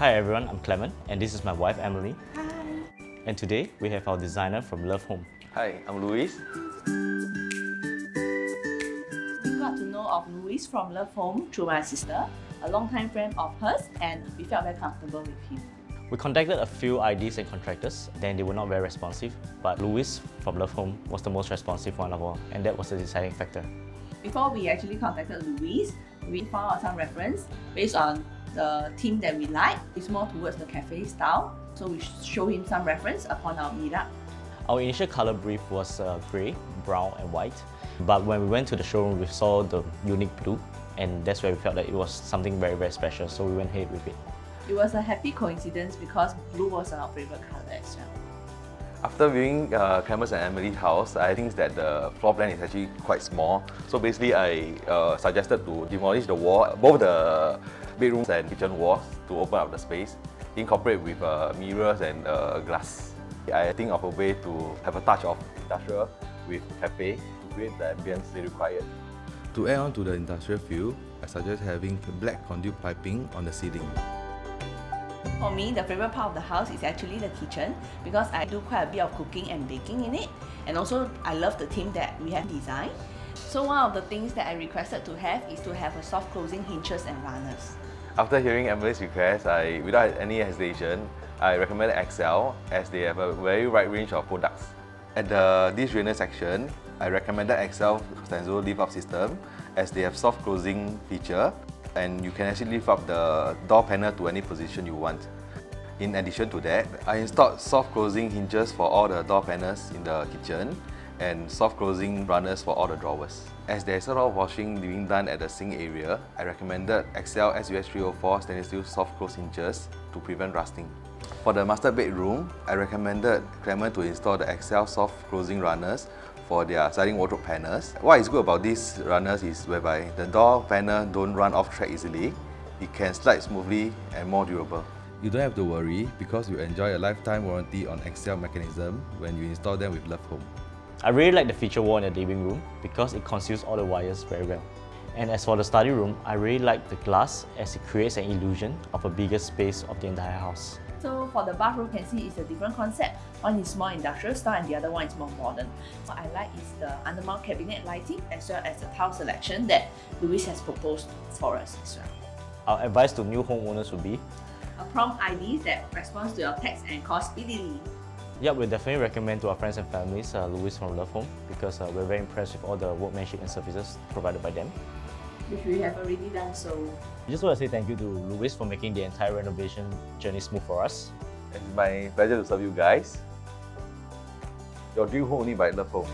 Hi everyone, I'm Clement and this is my wife Emily. Hi. And today we have our designer from Love Home. Hi, I'm Luis. We got to know of Luis from Love Home through my sister, a long-time friend of hers, and we felt very comfortable with him. We contacted a few IDs and contractors, then they were not very responsive, but Luis from Love Home was the most responsive one of all, and that was the deciding factor. Before we actually contacted Luis, we found out some reference based on the theme that we like. It's more towards the cafe style, so we show him some reference upon our meetup. Our initial color brief was grey, brown and white, but when we went to the showroom we saw the unique blue, and that's where we felt that it was something very, very special, so we went ahead with it. It was a happy coincidence because blue was our favorite color as well. After viewing Clement and Emily's house, I think that the floor plan is actually quite small. So basically, I suggested to demolish the wall, both the bedrooms and kitchen walls, to open up the space, incorporate with mirrors and glass. I think of a way to have a touch of industrial with cafe to create the ambience they required. To add on to the industrial feel, I suggest having black conduit piping on the ceiling. For me, the favorite part of the house is actually the kitchen because I do quite a bit of cooking and baking in it, and also I love the theme that we have designed. So one of the things that I requested to have is to have a soft closing hinges and runners. After hearing Emily's request, without any hesitation, I recommended Excel as they have a very wide range of products. At the dish drainer section, I recommended Excel Stenzo lift-up system as they have soft closing feature, and you can actually lift up the door panel to any position you want. In addition to that, I installed soft closing hinges for all the door panels in the kitchen and soft closing runners for all the drawers. As there is a lot of washing being done at the sink area, I recommended Excel SUS 304 stainless steel soft close hinges to prevent rusting. For the master bedroom, I recommended Clement to install the Excel soft closing runners for their sliding wardrobe panels. What is good about these runners is whereby the door panel don't run off track easily. It can slide smoothly and more durable. You don't have to worry because you enjoy a lifetime warranty on Excel mechanism when you install them with Love Home. I really like the feature wall in the living room because it conceals all the wires very well. And as for the study room, I really like the glass as it creates an illusion of a bigger space of the entire house. So for the bathroom, you can see it's a different concept. One is more industrial style and the other one is more modern. What I like is the undermount cabinet lighting as well as the tile selection that Luis has proposed for us as well. Our advice to new homeowners would be A prompt ID that responds to your text and calls speedily. yeah, we definitely recommend to our friends and families Luis from Love Home because we're very impressed with all the workmanship and services provided by them. Which we have already done so. I just want to say thank you to Luis for making the entire renovation journey smooth for us. It's my pleasure to serve you guys. Your dream home only by Love Home.